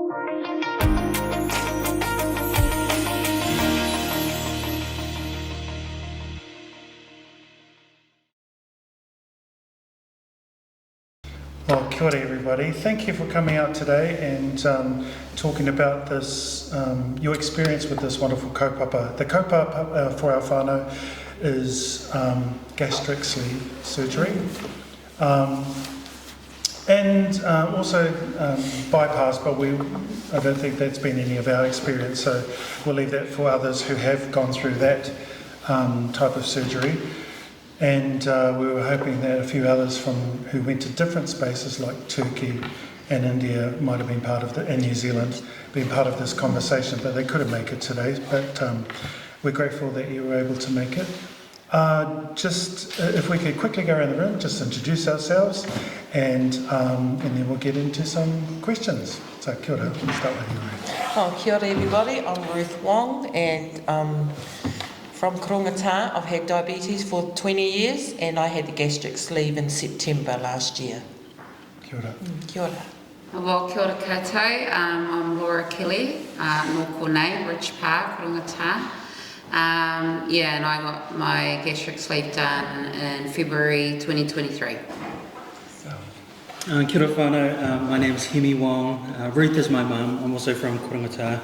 Well, kia ora everybody. Thank you for coming out today and talking about this, your experience with this wonderful kaupapa. The kaupapa for our whānau is gastric sleeve surgery and also bypass, but I don't think that's been any of our experience, so we'll leave that for others who have gone through that type of surgery. And we were hoping that a few others who went to different spaces like Turkey and India might have been part of and New Zealand, been part of this conversation, but they couldn't make it today. But we're grateful that you were able to make it. Just if we could quickly go around the room, just introduce ourselves, and then we'll get into some questions. So kia ora, we'll start with you, Ruth. Oh, kia ora everybody, I'm Ruth Wong, and from Korongata. I've had diabetes for 20 years and I had the gastric sleeve in September last year. Kia ora. Kia ora. Well, kia ora koutou. I'm Laura Kelly, Nō Rich Pa, Korongata. And I got my gastric sleeve done in February 2023. Kia ora whānau, my name is Hemi Wong. Ruth is my mum. I'm also from Korongata.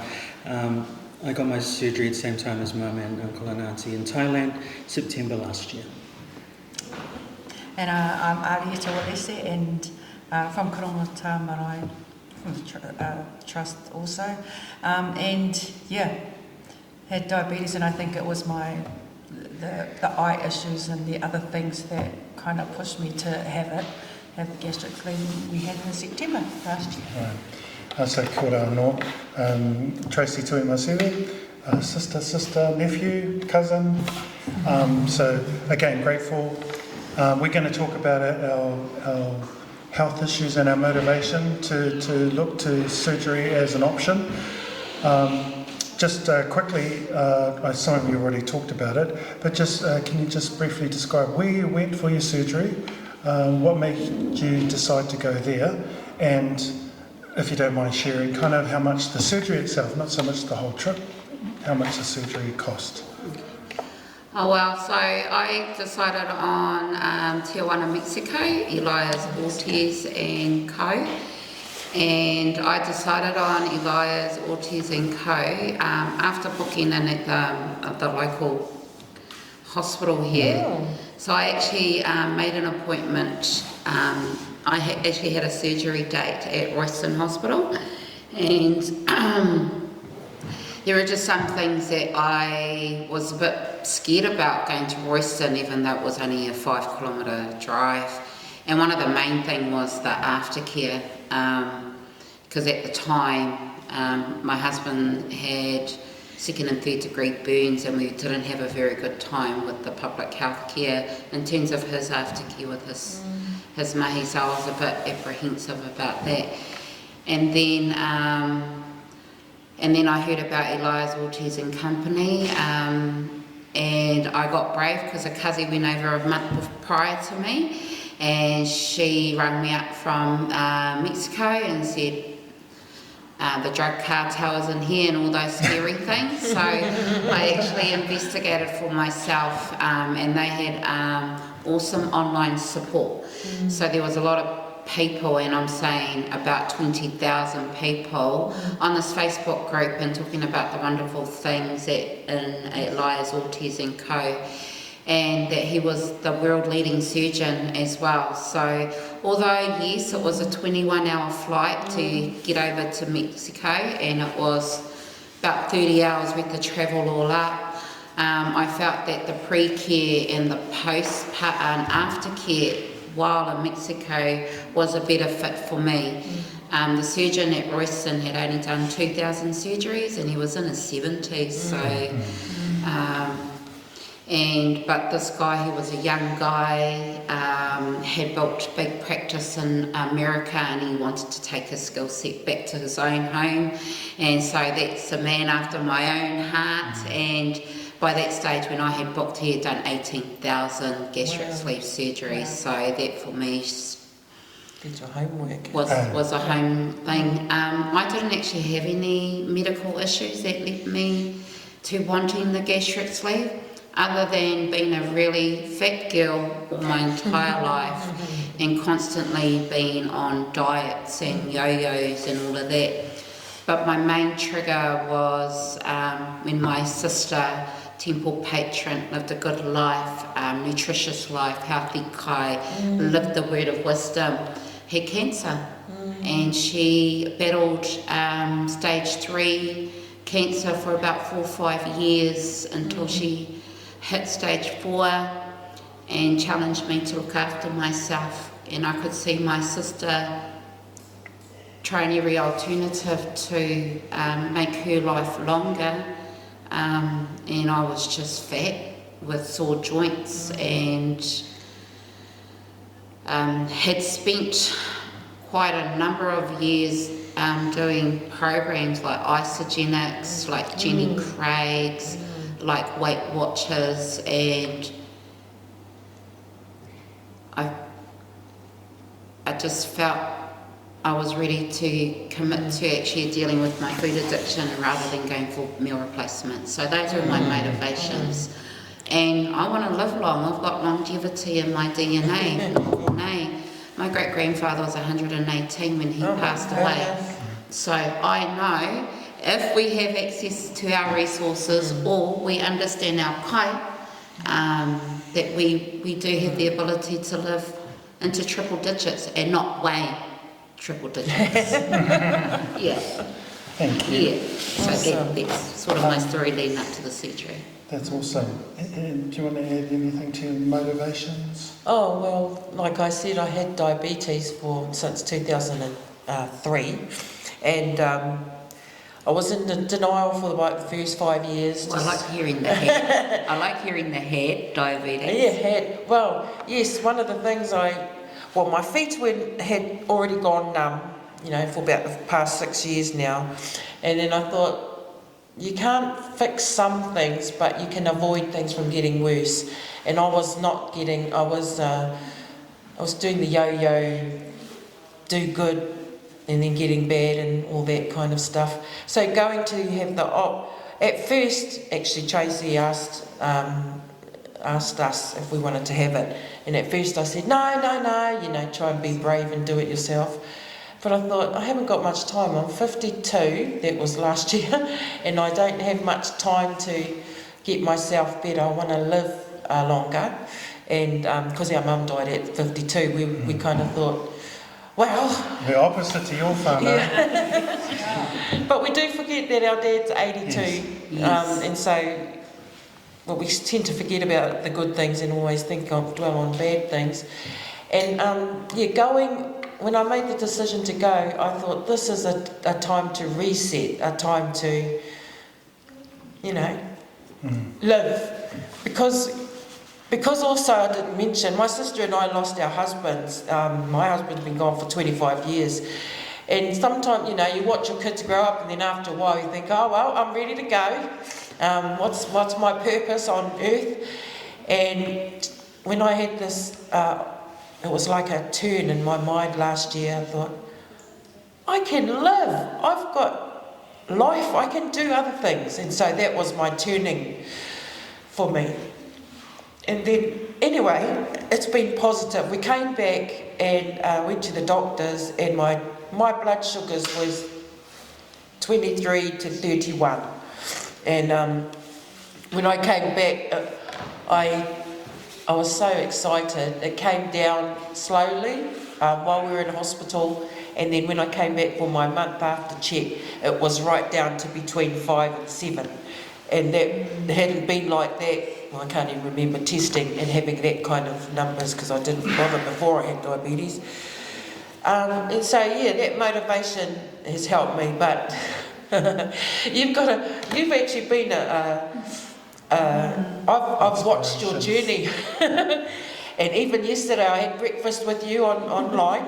I got my surgery at the same time as mum and uncle and auntie in Thailand, September last year. And I'm Arieta Walese and from Korongata Marae Trust also. And yeah, had diabetes, and I think it was the eye issues and the other things that kind of pushed me to have the gastric sleeve we had in September last year. Right. So kia ora anō, Tracy Tui Masiru, sister, nephew, cousin. So again, grateful. We're going to talk about our health issues and our motivation to look to surgery as an option. Just quickly, some of you already talked about it, but just can you just briefly describe where you went for your surgery, what made you decide to go there, and if you don't mind sharing, kind of how much the surgery itself, not so much the whole trip, how much the surgery cost. Oh well, so I decided on Taiwhenua, Mexico, Elias Ortiz and Co. And I decided on Elias Ortiz and Co. After booking in at the local hospital here. Oh. So I actually made an appointment. I actually had a surgery date at Royston Hospital, and there were just some things that I was a bit scared about going to Royston, even though it was only a 5 kilometre drive. And one of the main things was the aftercare, because at the time my husband had 2nd and 3rd degree burns, and we didn't have a very good time with the public health care in terms of his aftercare with his mahi, so I was a bit apprehensive about that. And then I heard about Elias Ortiz and Company, and I got brave because a cousin went over a month prior to me, and she rang me up from Mexico and said the drug cartel is in here and all those scary things. So I actually investigated for myself, and they had awesome online support. So there was a lot of people, and I'm saying about 20,000 people on this Facebook group, and talking about the wonderful things at Elias Ortiz and Co. And that he was the world leading surgeon as well. So although yes, it was a 21-hour flight to get over to Mexico, and it was about 30 hours worth of travel all up, I felt that the pre-care and the post and aftercare while in Mexico was a better fit for me. The surgeon at Royston had only done 2,000 surgeries, and he was in his 70s, so but this guy, he was a young guy, had built a big practice in America, and he wanted to take his skill set back to his own home, and so that's a man after my own heart. And by that stage when I had booked, he had done 18,000 gastric sleeve surgeries, so that for me Did your homework. was a home thing. I didn't actually have any medical issues that led me to wanting the gastric sleeve, other than being a really fat girl all my entire life and constantly being on diets and yo-yos and all of that. But my main trigger was when my sister, temple patron, lived a good life, nutritious life, healthy kai, lived the word of wisdom, had cancer. And she battled stage 3 cancer for about 4 or 5 years until she hit stage 4 and challenged me to look after myself. And I could see my sister trying every alternative to make her life longer. And I was just fat with sore joints and had spent quite a number of years doing programs like Isogenics, like Jenny Craig's, like Weight Watchers, and I just felt I was ready to commit to actually dealing with my food addiction rather than going for meal replacement. So those were my motivations. And I want to live long. I've got longevity in my DNA. My great-grandfather was 118 when he passed away. So I know if we have access to our resources or we understand our kai, that we do have the ability to live into triple digits and not weigh triple digits. Yeah. Thank you. Yeah. So that's sort of my story leading up to the surgery. That's awesome. And do you want to add anything to your motivations? Oh, well, like I said, I had diabetes since 2003, and I was in denial for about the first 5 years. Well, I like hearing the head. I like hearing the head diabetes. Yeah, well, yes, one of the things my feet had already gone numb, for about the past 6 years now, and then I thought, you can't fix some things, but you can avoid things from getting worse. And I was doing the yo-yo, do good, and then getting bad and all that kind of stuff. So going to have at first, actually Tracy asked us if we wanted to have it. And at first I said, no, try and be brave and do it yourself. But I thought, I haven't got much time. I'm 52, that was last year, and I don't have much time to get myself better. I want to live longer. And because our mum died at 52, we kind of thought, well... The opposite to your father. Yeah. But we do forget that our dad's 82. Yes. And so, we tend to forget about the good things and always dwell on bad things. And when I made the decision to go, I thought this is a time to reset, a time to, live. Because also I didn't mention, my sister and I lost our husbands. My husband's been gone for 25 years. And sometimes, you watch your kids grow up and then after a while you think, oh, well, I'm ready to go. What's my purpose on earth? And when I had this... it was like a turn in my mind last year. I thought, I can live. I've got life. I can do other things. And so that was my turning for me. And then, anyway, it's been positive. We came back and went to the doctors, and my blood sugars was 23 to 31. And when I came back, I was so excited. It came down slowly while we were in hospital, and then when I came back for my month after check, it was right down to between 5 and 7. And that hadn't been like that. Well, I can't even remember testing and having that kind of numbers because I didn't bother before I had diabetes. And so, that motivation has helped me, but you've actually been I've watched your journey, and even yesterday I had breakfast with you online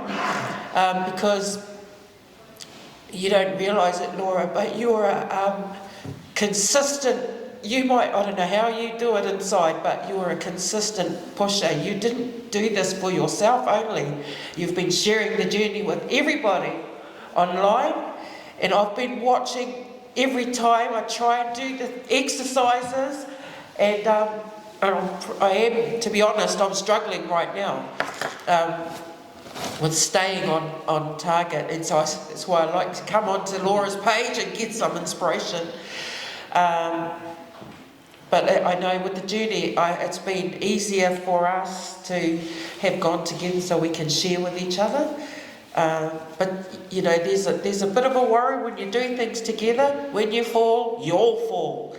because you don't realise it, Laura, but you're a consistent you might, I don't know how you do it inside, but you're a consistent pusher. You didn't do this for yourself only. You've been sharing the journey with everybody online, and I've been watching every time I try and do the exercises, and I am, to be honest, I'm struggling right now with staying on target, and so that's why I like to come onto Laura's page and get some inspiration. But I know with the journey, it's been easier for us to have gone together so we can share with each other. But you know, there's a bit of a worry when you're doing things together. When you fall, you all fall.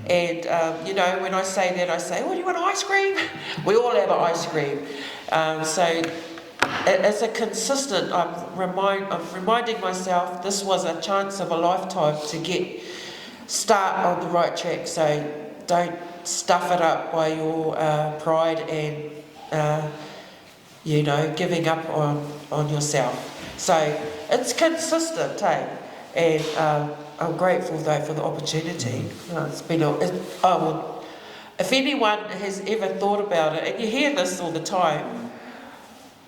And you know, when I say that, I say, "Oh, do you want ice cream?" We all have ice cream. So as a consistent, I'm reminding myself this was a chance of a lifetime to start on the right track. So don't stuff it up by your pride and you know, giving up on yourself. So it's consistent, eh? And I'm grateful though for the opportunity. It's been if anyone has ever thought about it, and you hear this all the time,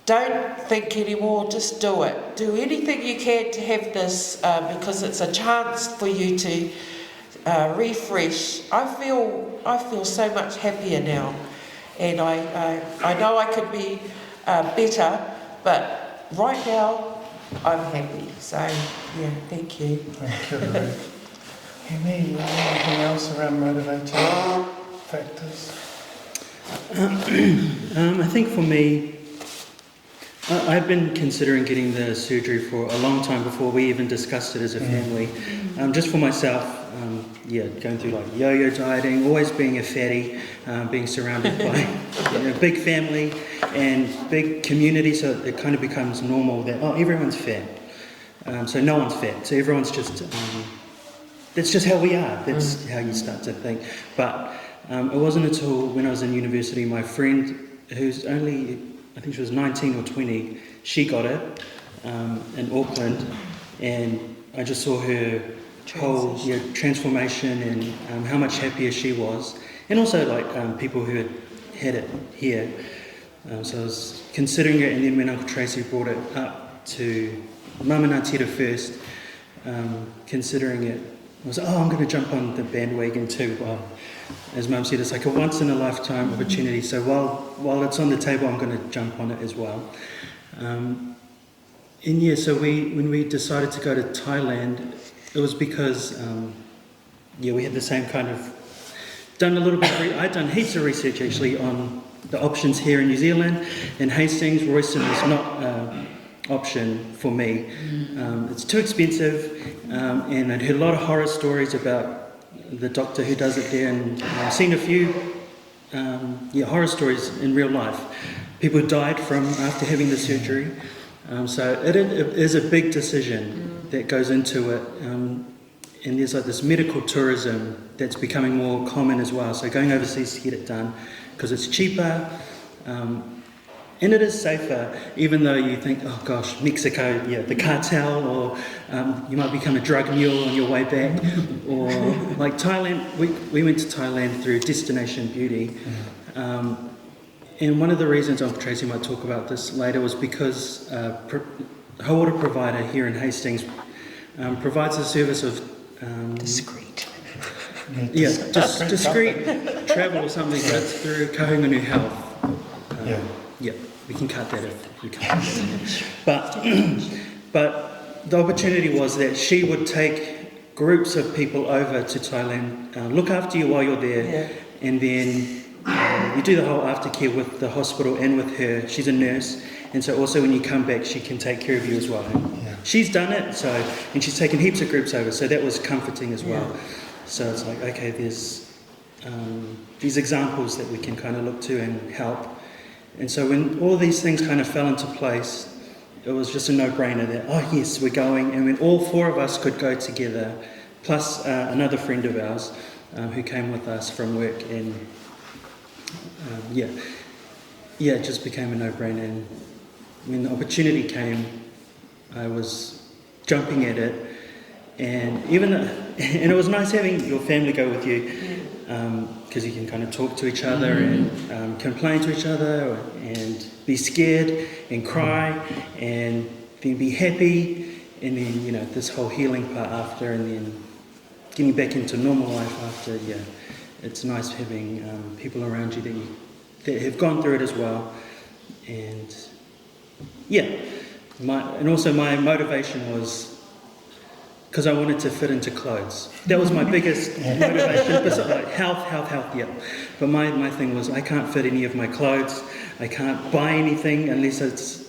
don't think anymore, just do it. Do anything you can to have this, because it's a chance for you to refresh. I feel so much happier now, and I know I could be better, but right now I'm happy. So yeah, thank you. Thank you, Ruth. Amy, anything else around motivating factors? I think for me, I've been considering getting the surgery for a long time before we even discussed it as a family. Just for myself, going through like yo-yo dieting, always being a fatty, being surrounded by a big family and big community, so it kind of becomes normal that, everyone's fat. So no one's fat, so everyone's just, that's just how we are, that's how you start to think. But it wasn't until when I was in university, my friend, who's only, I think she was 19 or 20, she got it in Auckland, and I just saw her whole transformation and how much happier she was, and also like people who had it here. So I was considering it, and then when Uncle Tracy brought it up to Mum and Aotearoa first, considering it, I was I'm going to jump on the bandwagon too. Well, as Mum said, it's like a once in a lifetime opportunity, so while it's on the table, I'm going to jump on it as well. And yeah, so when we decided to go to Thailand, it was because we had the same kind of done a little bit I'd done heaps of research actually on the options here in New Zealand, and Hastings, Royston is not an option for me. It's too expensive, and I'd heard a lot of horror stories about the doctor who does it there, and I've seen a few horror stories in real life. People died from after having the surgery, so it is a big decision that goes into it, and there's like this medical tourism that's becoming more common as well, so going overseas to get it done because it's cheaper, and it is safer, even though you think, oh gosh, Mexico, the cartel, or you might become a drug mule on your way back, or like Thailand, we went to Thailand through Destination Beauty, and one of the reasons Uncle Tracy might talk about this later was because Hauora provider here in Hastings provides a service of Discreet. discreet travel or something that's through Kahungunu Health. We can cut that if we can't. But the opportunity was that she would take groups of people over to Thailand, look after you while you're there, and then you do the whole aftercare with the hospital and with her. She's a nurse, and so also when you come back, she can take care of you as well. She's done it, and she's taken heaps of groups over, so that was comforting as well. So it's like, okay, there's these examples that we can kind of look to and help. And so when all these things kind of fell into place, it was just a no-brainer that, yes, we're going. And when all four of us could go together, plus another friend of ours who came with us from work, and it just became a no-brainer. And when the opportunity came, I was jumping at it. And and it was nice having your family go with you. because you can kind of talk to each other and complain to each other and be scared and cry and then be happy, and then, you know, this whole healing part after, and then getting back into normal life after. Yeah, it's nice having people around you that have gone through it as well. And yeah, and also my motivation was because I wanted to fit into clothes. That was my biggest motivation. Besides, like health, yeah. But my thing was, I can't fit any of my clothes. I can't buy anything unless it's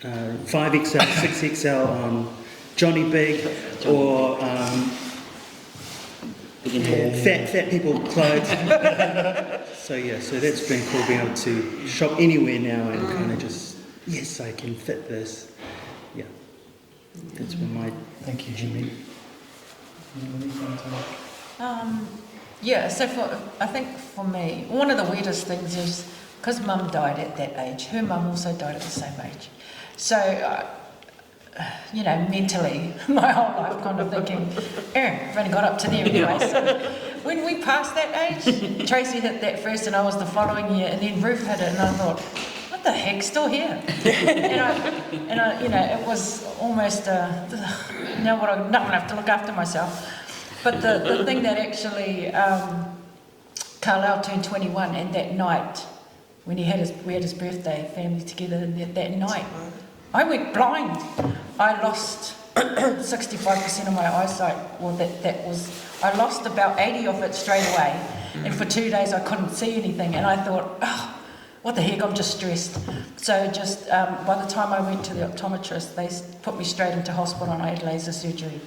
5XL, 6XL on Johnny Big, or fat people clothes. So yeah, so that's been cool, being able to shop anywhere now and kind of just, yes, I can fit this. Yeah, that's been my... Thank you, Jimmy. Yeah, so I think for me, one of the weirdest things is, because Mum died at that age, her mum also died at the same age. So, you know, mentally, my whole life kind of thinking, I've only got up to there anyway. So when we passed that age, Tracy hit that first and I was the following year, and then Ruth hit it, and I thought, what the heck, still here? and I, you know, it was almost, you know what, I'm not going to have to look after myself. But the thing that actually, Carlisle turned 21, and that night, when we had his birthday, family together, and that night, I went blind. I lost 65% of my eyesight. Well, I lost about 80 of it straight away, and for 2 days I couldn't see anything, and I thought, oh, what the heck, I'm just stressed. So just by the time I went to the optometrist, they put me straight into hospital and I had laser surgery.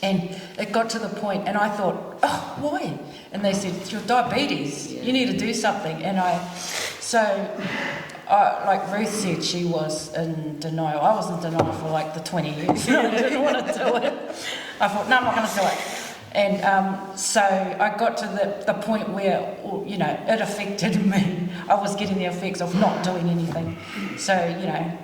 And it got to the point, and I thought, oh, why? And they said, it's your diabetes, you need to do something. And like Ruth said, she was in denial. I was in denial for like the 20 years. I didn't want to do it. I thought, no, I'm not going to do it. And so I got to the point where, you know, it affected me. I was getting the effects of not doing anything. So, you know,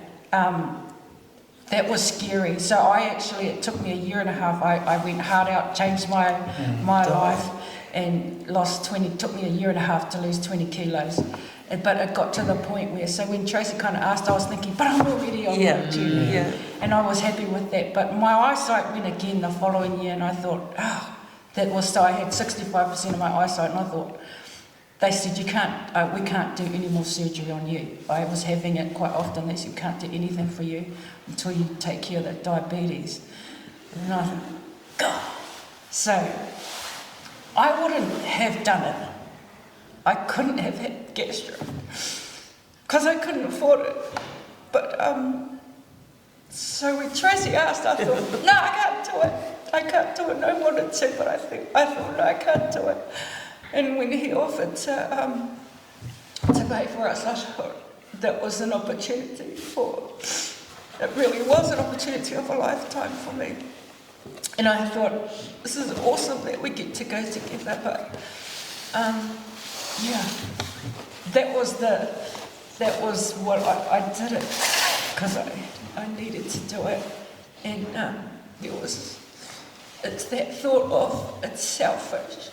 that was scary. So it took me a year and a half. I went hard out, changed my life, and took me a year and a half to lose 20 kilos. But it got to the point where, so when Tracy kind of asked, I was thinking, but I'm already on the journey. Yeah. And I was happy with that. But my eyesight went again the following year, and I thought, so I had 65% of my eyesight, and I thought, they said, we can't do any more surgery on you. I was having it quite often. They said, we can't do anything for you until you take care of that diabetes. And I thought, God. So I wouldn't have done it. I couldn't have had gastric because I couldn't afford it. But so when Tracy asked, I thought, no, I can't do it. I can't do it. No, I wanted to, but I thought, no, I can't do it. And when he offered to pay for us, I thought that was an opportunity it really was an opportunity of a lifetime for me. And I thought, this is awesome that we get to go together, but yeah, that was what I did it because I needed to do it, and it's that thought of it's selfish.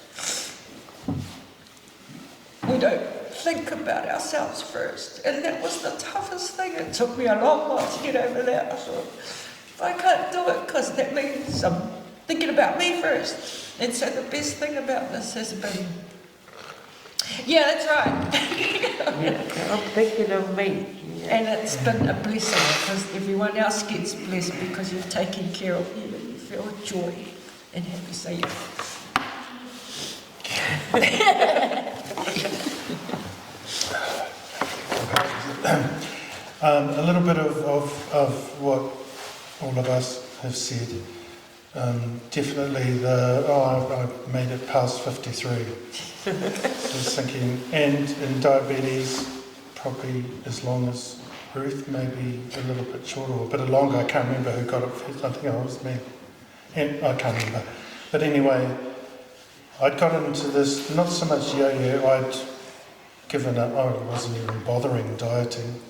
We don't think about ourselves first, and that was the toughest thing. It took me a long while to get over that. I thought, I can't do it because that means I'm thinking about me first. And so the best thing about this has been, yeah, that's right. I'm thinking of me. Yeah. And it's been a blessing because everyone else gets blessed because you're taking care of you and you feel joy and happy. So a little bit of what all of us have said. Definitely I made it past 53. I was thinking, and in diabetes, probably as long as Ruth, maybe a little bit shorter or a bit longer. I can't remember who got it first. I think it was me. And I can't remember. But anyway, I'd got into this, not so much yo-yo, I'd given up, I wasn't even bothering dieting,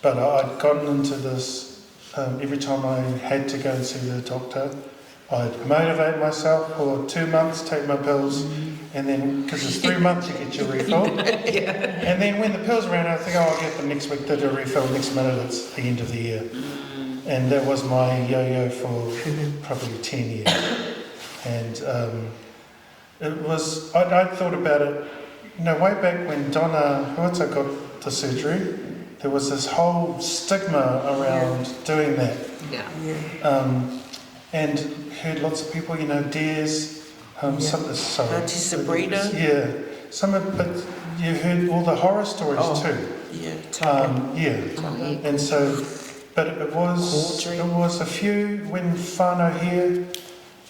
but I'd gotten into this, every time I had to go and see the doctor, I'd motivate myself for 2 months, take my pills, and then, because it's 3 months you get your refill. And then when the pills ran out, I think, I'll get them next week, did a refill, next minute it's the end of the year. And that was my yo-yo for probably 10 years. And it was, I'd thought about it, way back when Donna Whetu got the surgery, there was this whole stigma around doing that. And heard lots of people, Dares, sorry. Auntie Sabrina. But you heard all the horror stories too. And so, but it was a few when whānau here,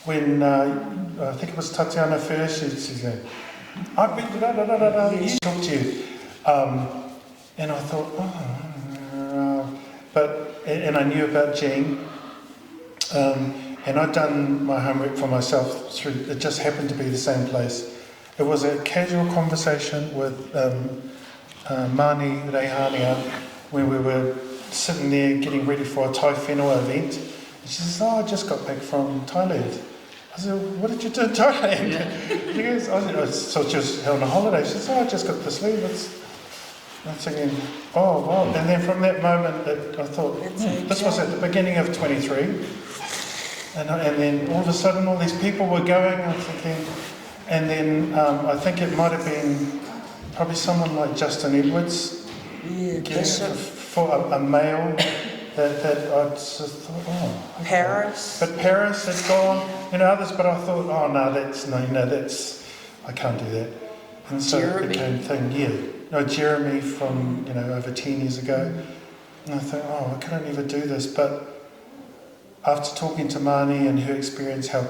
when I think it was Tatiana first, she's going, I've been you talk to you. And I thought, and I knew about Jean. And I'd done my homework for myself through, it just happened to be the same place. It was a casual conversation with Mani Reihania when we were sitting there getting ready for a Taiwhenua event. And she says, I just got back from Thailand. I said, what did you do in Thailand? She goes, I thought she was on a holiday. She says, I just got this leave. I'm thinking, oh, wow. And then from that moment, I thought, this was at the beginning of 23. And then all of a sudden, all these people were going, I'm thinking, and then I think it might have been probably someone like Justin Edwards, for a male, that I just thought, Paris. But Paris had gone, others, but I thought, that's, I can't do that. And so Jeremy. it became a thing, Jeremy from, over 10 years ago. And I thought, I can't even do this, but after talking to Mani and her experience, how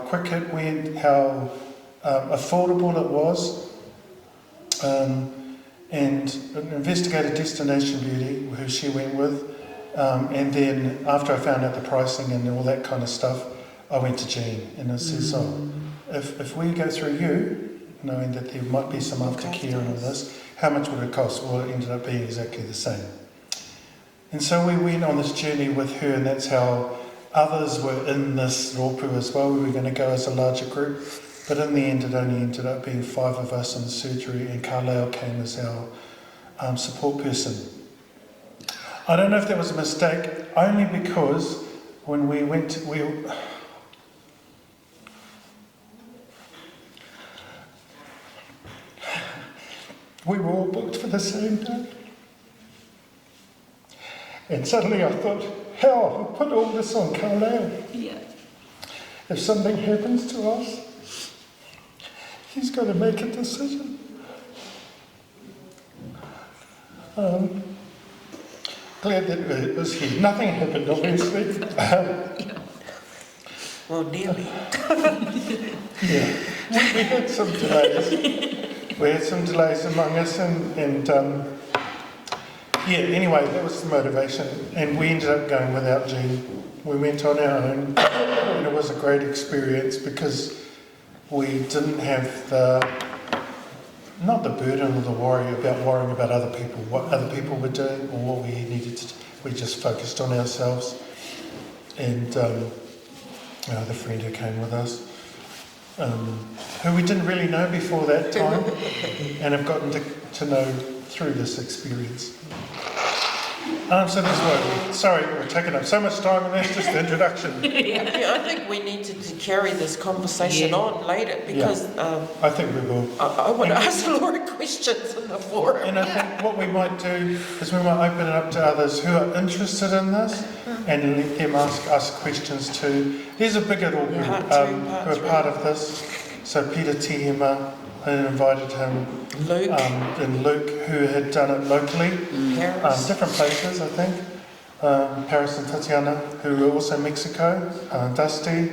quick it went, how affordable it was, and investigated Destination Beauty, who she went with, and then after I found out the pricing and all that kind of stuff, I went to Jean and I says, if we go through you, knowing that there might be some aftercare and all this, how much would it cost? Well, it ended up being exactly the same. And so we went on this journey with her, and that's how others were in this rōpū as well. We were going to go as a larger group, but in the end it only ended up being 5 of us in the surgery, and Carlisle came as our support person. I don't know if that was a mistake, only because when we went, we were all booked for the same day. And suddenly I thought, hell, I'll put all this on Carlisle. If something happens to us, he's got to make a decision. Glad that it was here. Nothing happened, obviously. Well, nearly. We had some delays. We had some delays among us, anyway, that was the motivation, and we ended up going without Jean. We went on our own, and it was a great experience because we didn't have not the burden or the worrying about other people, what other people were doing or what we needed to do. We just focused on ourselves. And the friend who came with us, who we didn't really know before that time, and have gotten to know through this experience. So that's why sorry, we're taking up so much time, and that's just the introduction. I think we need to carry this conversation on later because I think we will. I want to ask Laura questions in the forum. And I think what we might do is we might open it up to others who are interested in this and let them ask us questions too. There's a bigger group who are part of this. So Peter Tihema, I invited him. Luke. And Luke, who had done it locally. Paris. Different places, I think. Paris and Tatiana, who were also Mexico. Dusty.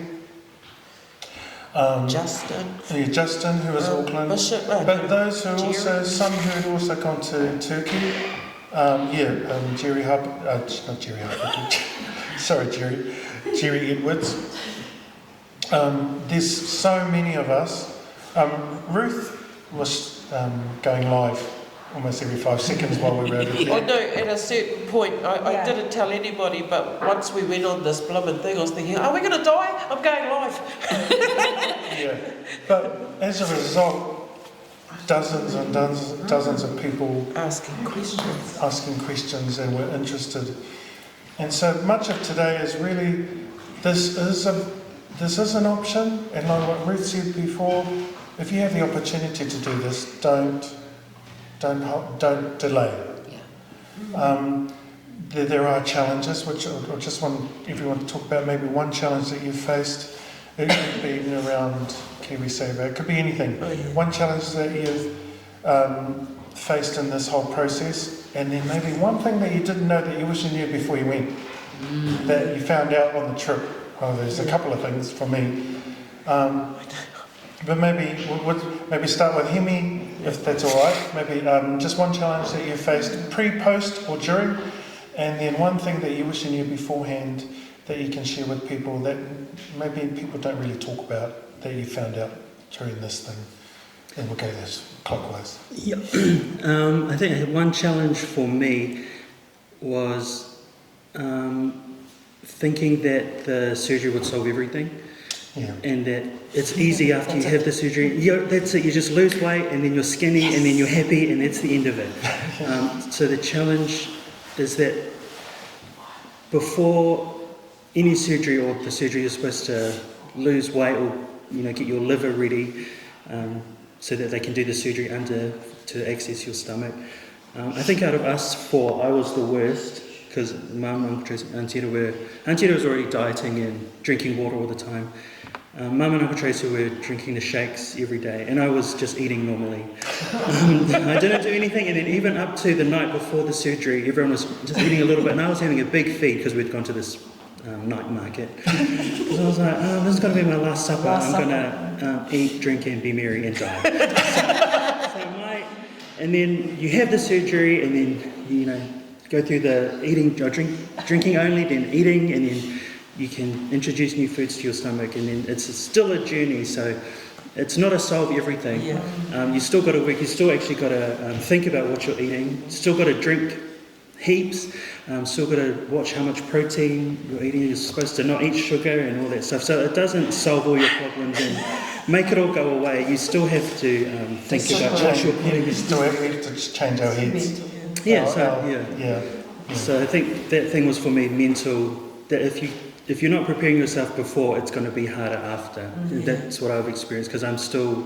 Justin, who was Auckland. Bishop, but those who also, some who had also gone to Turkey. Jerry Harper, not Jerry Harper, sorry, Jerry Edwards. There's so many of us. Ruth was going live almost every 5 seconds while we were over there. I know at a certain point, I Yeah. didn't tell anybody, but once we went on this blooming thing, I was thinking, are we going to die? I'm going live. Yeah, but as a result, dozens and dozens of people Asking questions. asking questions and were interested. And so much of today is really, this is an option, and like what Ruth said before, if you have the opportunity to do this, don't delay. There are challenges which I just want everyone to talk about. Maybe one challenge that you've faced. It could be around KiwiSaver. It could be anything. Oh, yeah. One challenge that you've faced in this whole process, and then maybe one thing that you didn't know that you wish you knew before you went, that you found out on the trip. Oh, there's a couple of things for me. But maybe start with Hemi, if that's all right. Maybe just one challenge that you faced pre, post, or during, and then one thing that you wish you knew beforehand that you can share with people that maybe people don't really talk about that you found out during this thing. And we'll go this clockwise. Yeah. I think one challenge for me was thinking that the surgery would solve everything. Yeah. And that it's easy after you have the surgery. That's it. You just lose weight, and then you're skinny, and then you're happy, and that's the end of it. So the challenge is that before any surgery or the surgery, you're supposed to lose weight or get your liver ready so that they can do the surgery to access your stomach. I think out of us four, I was the worst because Mum, Uncle Tracy, Auntie was already dieting and drinking water all the time. Mum and Uncle Tracy were drinking the shakes every day, and I was just eating normally. I didn't do anything, and then even up to the night before the surgery, everyone was just eating a little bit, and I was having a big feed because we'd gone to this night market. So I was like, this is going to be my last supper. I'm going to eat, drink, and be merry and die. And then you have the surgery, and then go through the eating, drinking only, then eating, and then you can introduce new foods to your stomach, and then it's still a journey. So it's not a solve everything. Yeah. You still got to work. You still actually got to think about what you're eating. Still got to drink heaps. Still got to watch how much protein you're eating. You're supposed to not eat sugar and all that stuff. So it doesn't solve all your problems and make it all go away. You still have to think about what you're putting. You still have to change our heads. So I think that thing was for me mental. That if you're not preparing yourself before, it's going to be harder after. That's what I've experienced because I'm still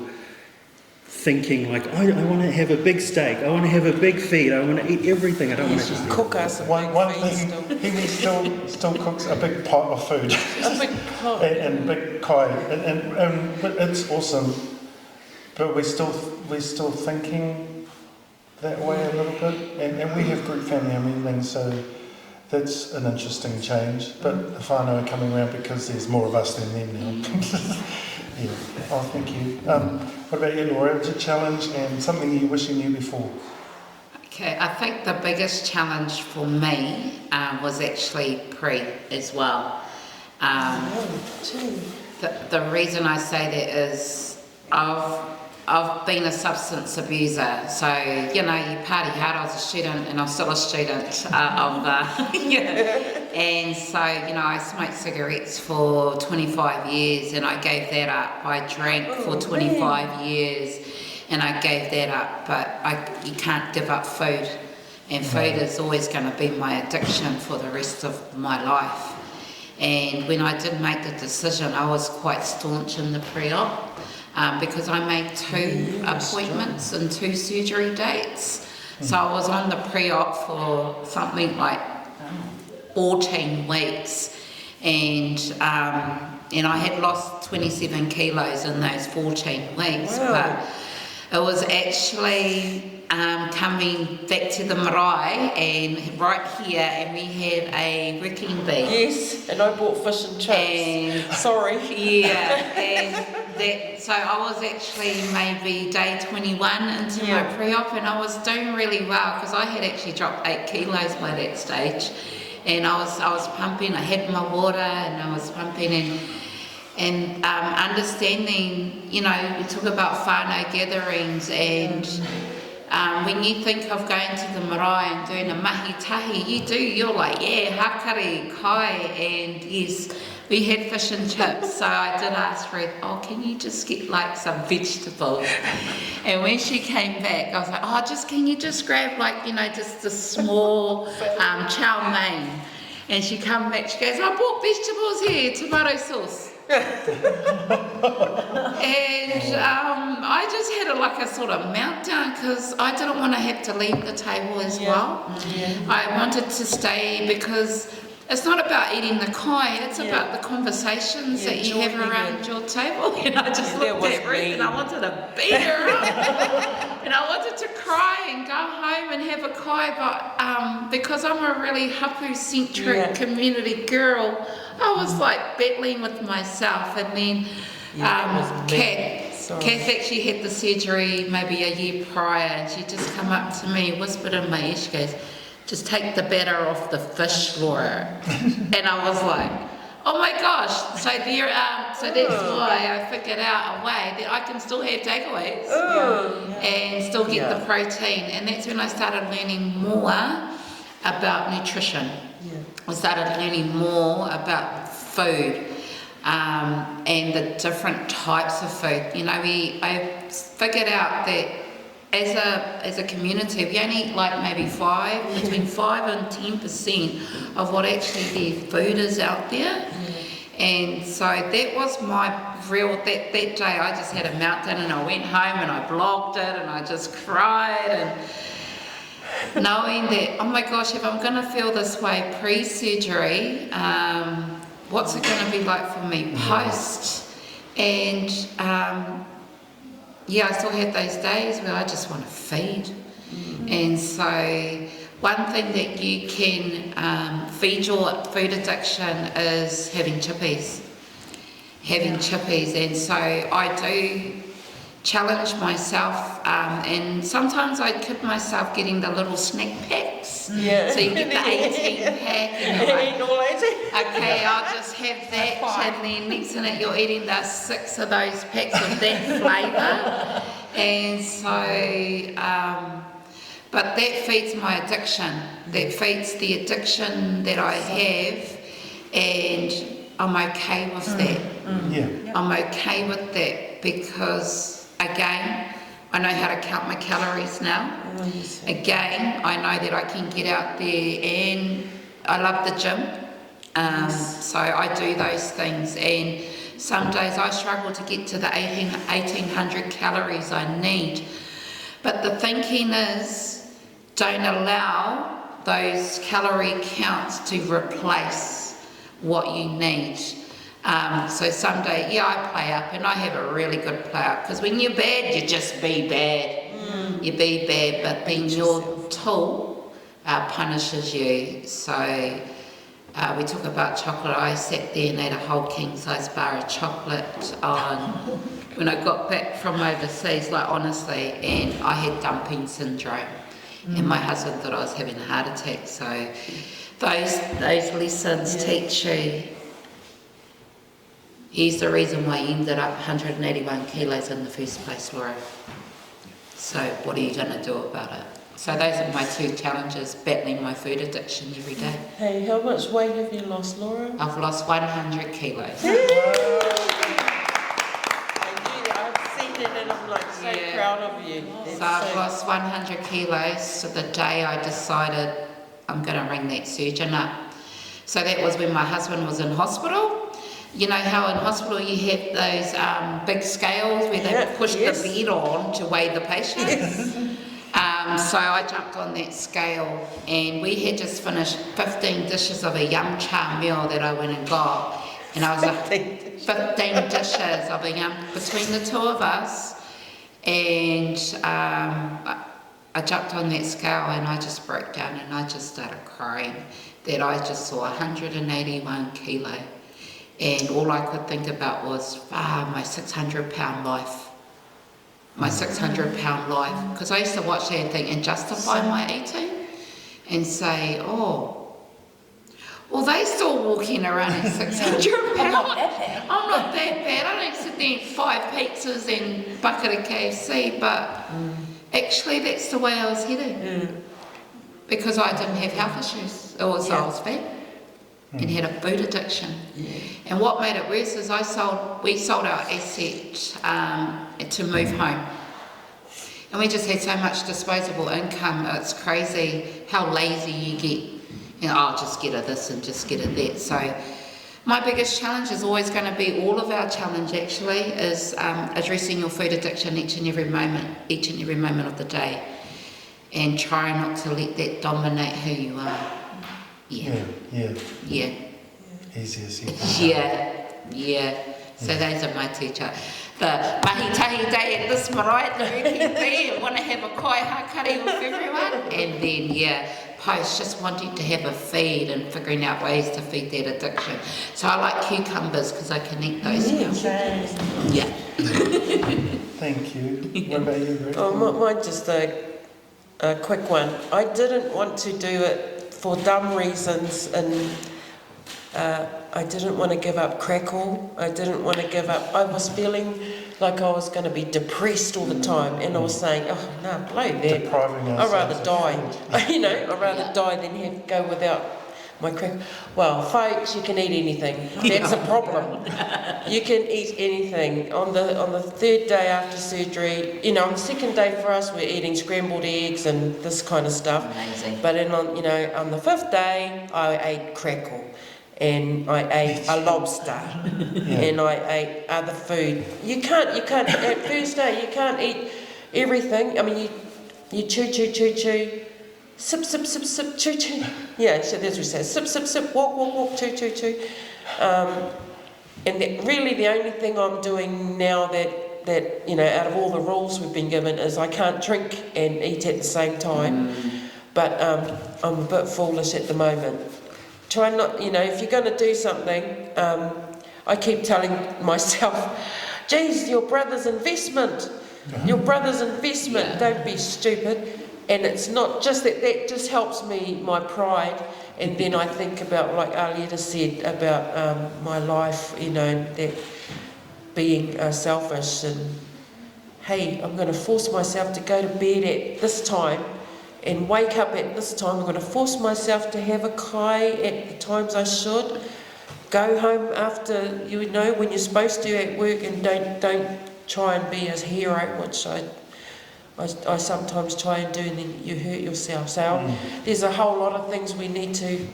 thinking like, I want to have a big steak, I want to have a big feed, I want to eat everything. I don't want to just cook us a one big feed thing. still. He still cooks a big pot of food. A big pot. and big kai, and but it's awesome. But we're still thinking that way a little bit, and we have group family meeting, so that's an interesting change. But the whānau are coming around because there's more of us than them now. Yeah. Oh, thank you. What about you, Laura? What's a challenge and something you wish you knew before? Okay, I think the biggest challenge for me was actually pre as well. The reason I say that is I've been a substance abuser, so you party hard. I was a student, and I'm still a student and so I smoked cigarettes for 25 years, and I gave that up. I drank for 25 years, and I gave that up. But you can't give up food, and food is always going to be my addiction for the rest of my life. And when I did make the decision, I was quite staunch in the pre-op. Because I made 2 appointments and 2 surgery dates. So I was on the pre-op for something like 14 weeks, and I had lost 27 kilos in those 14 weeks. Wow. But it was actually coming back to the marae and right here, and we had a wrecking bee. Yes, and I bought fish and chips. Sorry. So I was actually maybe day 21 into my pre-op, and I was doing really well because I had actually dropped 8 kilos by that stage, and I was pumping. I had my water, and I was pumping, and understanding. We talk about whānau gatherings, and when you think of going to the marae and doing a mahi tahi, you're like, yeah, hakari, kai, and yes, we had fish and chips. So I did ask Ruth, oh, can you just get like some vegetables? And when she came back, I was like, oh, can you just grab like, just a small chow mein? And she come back, she goes, I bought vegetables here, tomato sauce. And I just had a sort of meltdown because I didn't want to have to leave the table as well. I wanted to stay because it's not about eating the kai, it's about the conversations that you have around your table. And I just looked at Ruth and I wanted to beat her up. And I wanted to cry and go home and have a kai, but because I'm a really hapu-centric community girl, I was like battling with myself. And then Kath actually had the surgery maybe a year prior, and she just come up to me, whispered in my ear, she goes, just take the batter off the fish, Laura. And I was like, oh my gosh. So that's why I figured out a way that I can still have takeaways and still get the protein. And that's when I started learning more about nutrition. I started learning more about food and the different types of food. I figured out that as a community, we only eat like maybe between 5 and 10% of what actually their food is out there. And so that was my that day I just had a meltdown, and I went home and I blogged it and I just cried, and knowing that, oh my gosh, if I'm going to feel this way pre-surgery, what's it going to be like for me post? And I still had those days where I just want to feed. And so one thing that you can feed your food addiction is having chippies. And so I do challenge myself, and sometimes I kid myself getting the little snack packs. So you get the 18 pack and you're like, okay, I'll just have that, and then next minute you're eating the 6 of those packs of that flavour. And so, but that feeds my addiction. That feeds the addiction that I have, and I'm okay with that. I'm okay with that because, again, I know how to count my calories now. Again, I know that I can get out there, and I love the gym. So I do those things, and some days I struggle to get to the 1800 calories I need. But the thinking is, don't allow those calorie counts to replace what you need. So someday, I play up, and I have a really good play up, because when you're bad, you just be bad. You be bad, but then your tool punishes you. So we talk about chocolate. I sat there and ate a whole king-size bar of chocolate on when I got back from overseas, like honestly, and I had dumping syndrome. And my husband thought I was having a heart attack. So those lessons teach you. He's the reason why you ended up 181 kilos in the first place, Laura. So what are you going to do about it? So those are my 2 challenges, battling my food addiction every day. Hey, how much weight have you lost, Laura? I've lost 100 kilos. I've seen it and I'm like so proud of you. So I've lost 100 kilos. So the day I decided I'm going to ring that surgeon up. So that was when my husband was in hospital. You know how in hospital you have those big scales where they push the bed on to weigh the patient? So I jumped on that scale, and we had just finished 15 dishes of a yum cha meal that I went and got. And I was like, 15 dishes of a yum between the 2 of us. And I jumped on that scale, and I just broke down, and I just started crying that I just saw 181 kilo. And all I could think about was, my 600-pound life. My 600-pound life. Because I used to watch that thing and justify my eating and say, well, they still walking around at 600 pounds. I'm not that bad. I don't sit there and eat 5 pizzas and bucket of KFC, but Actually, that's the way I was heading. Because I didn't have health issues, or so I was fat and had a food addiction. And what made it worse is we sold our asset to move home. And we just had so much disposable income, it's crazy how lazy you get. You know, I'll just get her this and just get her that. So my biggest challenge is always going to be, all of our challenge actually, is addressing your food addiction each and every moment of the day. And try not to let that dominate who you are. Yeah. Easier said. Yeah. So those are my teacher. The mahi tahi day at this marae at the UPB, and want to have a kai hakari with everyone. And then, post just wanting to have a feed and figuring out ways to feed that addiction. So I like cucumbers because I can eat those now. Yeah. Thank you. What about you, Ruth? Mine just a quick one. I didn't want to do it for dumb reasons, and I didn't want to give up crackle. I didn't want to give up. I was feeling like I was going to be depressed all the time, and I was saying, "Oh no, blow that! Depriving I'd rather ourselves die. I'd rather die than have go without my crackle." Well, folks, you can eat anything. That's a problem. You can eat anything. On the third day after surgery, on the second day for us, we're eating scrambled eggs and this kind of stuff. Amazing. But on the fifth day, I ate crackle. And I ate a lobster, and I ate other food. You can't, at first day, you can't eat everything. I mean, you chew, sip, chew. Yeah, so that's what we say, sip, walk, chew. And really the only thing I'm doing now that out of all the rules we've been given is I can't drink and eat at the same time. But I'm a bit foolish at the moment. Try not, if you're going to do something, I keep telling myself, geez, your brother's investment. Don't be stupid. And it's not just that just helps me, my pride. And then I think about, like Alieta said, about my life, that being selfish. And hey, I'm going to force myself to go to bed at this time and wake up at this time. I'm going to force myself to have a kai at the times I should. Go home after, when you're supposed to at work, and don't try and be a hero, which I sometimes try and do, and then you hurt yourself. So there's a whole lot of things we need to,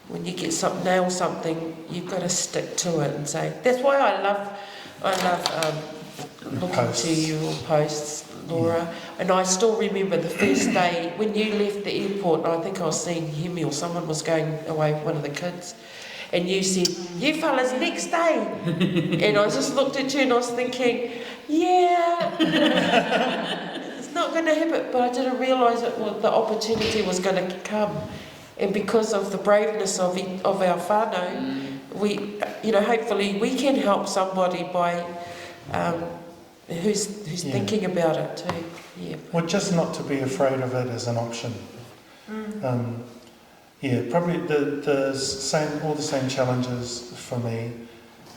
when you nail something, you've got to stick to it and say. That's why I love looking to your posts, Laura. And I still remember the first day when you left the airport, I think I was seeing Hemi or someone was going away with one of the kids, and you said, "You fellas, next day." And I just looked at you and I was thinking, yeah, it's not going to happen. But I didn't realise the opportunity was going to come. And because of the braveness of our whānau, we, hopefully we can help somebody by who's thinking about it too. Yeah. Well, just not to be afraid of it as an option. Probably all the same challenges for me.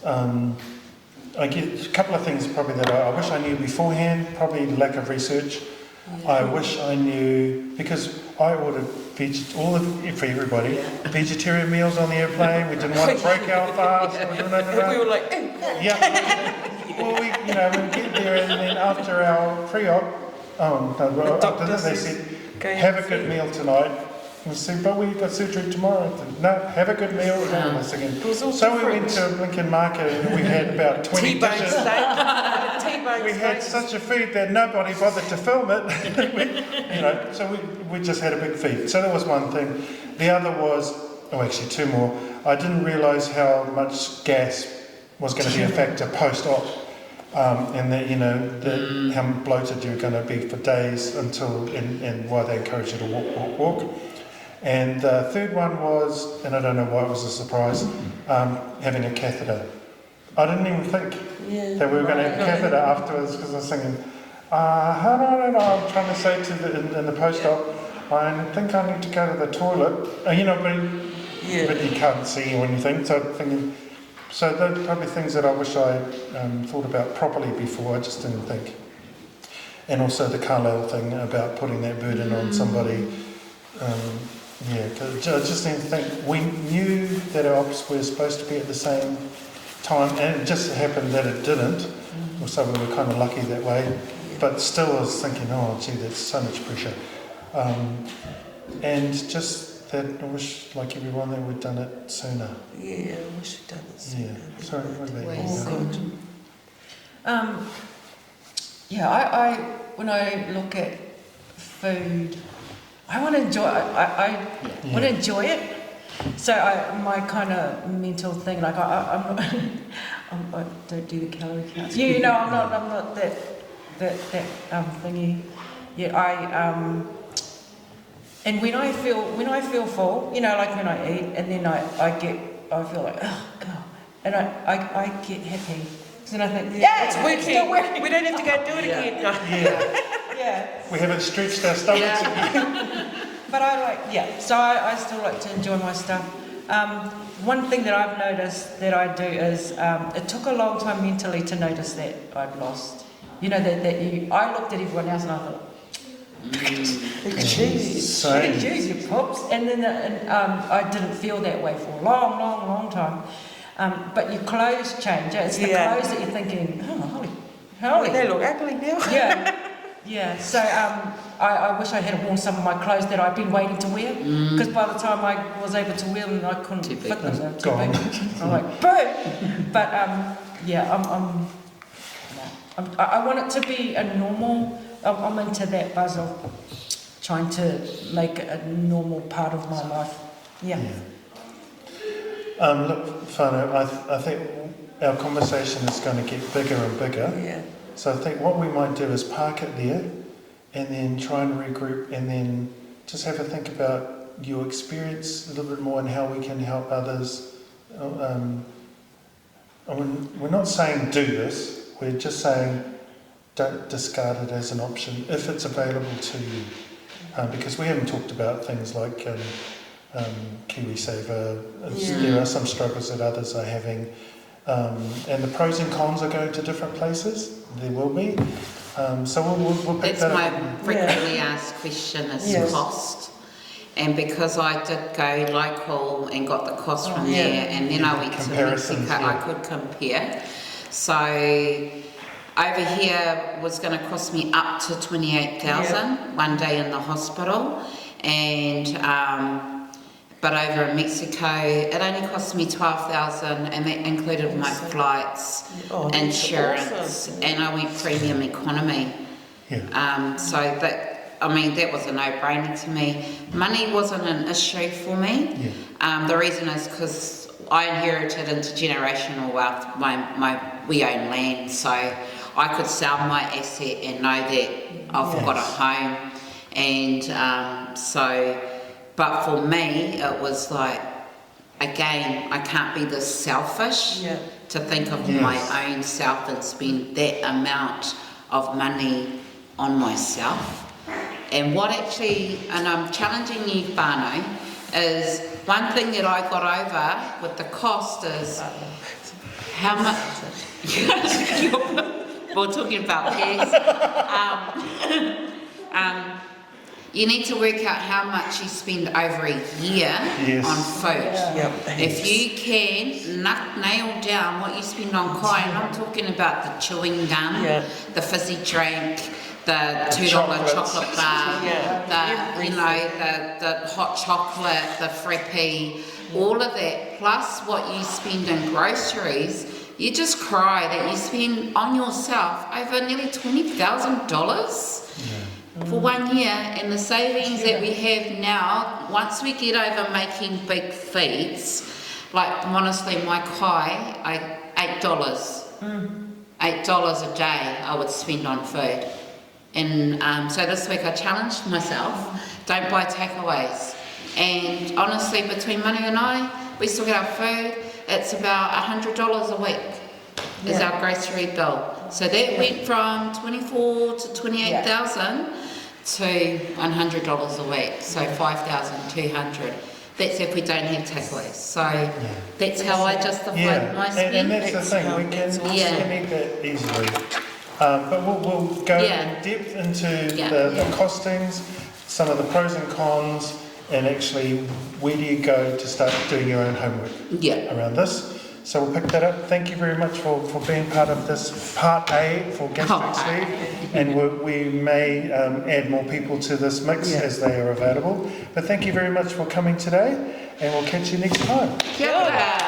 I get a couple of things probably that I wish I knew beforehand. Probably lack of research. Yeah. I wish I knew, because I ordered for everybody vegetarian meals on the airplane. We didn't want to break our fast. We were like, Well, we get there, and then after our pre-op, after that they said, have a good meal tonight. And I said, but we've got surgery tomorrow. No, have a good meal. So we went to a Lincoln Market, and we had about 20 dishes. We had such a feed that nobody bothered to film it. So we just had a big feed. So that was one thing. The other was, actually two more. I didn't realise how much gas was going to be a factor post-op, and that how bloated you're going to be for days and why they encourage you to walk. And the third one was, and I don't know why it was a surprise, having a catheter. I didn't even think that we were going to have a catheter afterwards, because I was thinking, I don't know, I'm trying to say in the post-op, I think I need to go to the toilet, but you can't see or anything, so I'm thinking, so those are probably things that I wish I thought about properly before. I just didn't think. and also the Carlisle thing about putting that burden on somebody. Yeah, 'cause I just didn't think we knew that our ops were supposed to be at the same time, and it just happened that it didn't. So we were kind of lucky that way. But still, I was thinking, oh, gee, there's so much pressure. And just that I wish, like everyone, that we'd done it sooner. Yeah, I wish we'd done it sooner. Yeah. Sorry, what about Way you? sooner. Yeah, I when I look at food, I want to enjoy. I want to enjoy it. So my kind of mental thing, like I'm not, I don't do the calorie counts. You know, I'm not that thingy. Yeah, and when I feel full, you know, like when I eat, and then I feel like, oh God, and I get happy. So then I think, yeah, It's working. We don't have to go do it again. yeah. We haven't stretched our stomachs again. But so I still like to enjoy my stuff. One thing that I've noticed that I do is, it took a long time mentally to notice that I'd lost. You know, I looked at everyone else and I thought, Cheese. look at you pops. And then I didn't feel that way for a long time. But your clothes change. It's the clothes that you're thinking, oh, holy. They look ugly now. Yeah. So I wish I had worn some of my clothes that I'd been waiting to wear, because by the time I was able to wear them, I couldn't fit them. They were too big. I'm like, boom. But I want it to be a normal. I'm into that buzz of trying to make it a normal part of my life. Yeah. Look, Whānau, I think our conversation is going to get bigger and bigger. Yeah. So I think what we might do is park it there and then try and regroup and then just have a think about your experience a little bit more and how we can help others. We're not saying do this, we're just saying don't discard it as an option if it's available to you. Because we haven't talked about things like KiwiSaver. There are some struggles that others are having. And the pros and cons are going to different places. There will be. So we'll pick that up. That's my frequently asked question is cost. And because I did go local and got the cost from there, and then I went to Mexico, I could compare. So over here was going to cost me up to 28,000 one day in the hospital, and but over in Mexico it only cost me 12,000, and that included my flights, insurance, and I went premium economy. So that was a no-brainer to me. Money wasn't an issue for me. The reason is because I inherited intergenerational wealth. We own land, so I could sell my asset and know that I've got a home. And but for me, it was like, again, I can't be this selfish to think of my own self and spend that amount of money on myself. And and I'm challenging you, Whānau, is one thing that I got over with the cost is how much. We're talking about pairs. You need to work out how much you spend over a year on food. If you can nail down what you spend on kai, and I'm talking about the chewing gum, the fizzy drink, the $2 chocolate bar, the hot chocolate, the frappe, all of that, plus what you spend in groceries, you just cry that you spend on yourself over nearly $20,000 for 1 year. And the savings that we have now, once we get over making big feeds, like honestly my kai, $8 a day I would spend on food. And so this week I challenged myself, don't buy takeaways. And honestly, between Manu and I, we still get our food. It's about $100 a week is our grocery bill. So that went from 24 to 28,000 to $100 a week. So 5,200. That's if we don't have takeaways. So that's how I justify my spend. And that's the thing, we can eat that easily. But we'll go Yeah. in depth into Yeah. the costings, some of the pros and cons, and actually where do you go to start doing your own homework Yeah. around this. So we'll pick that up. Thank you very much for being part of this part A for gastric sleeve, and we may add more people to this mix as they are available. But thank you very much for coming today, and we'll catch you next time. Kia ora.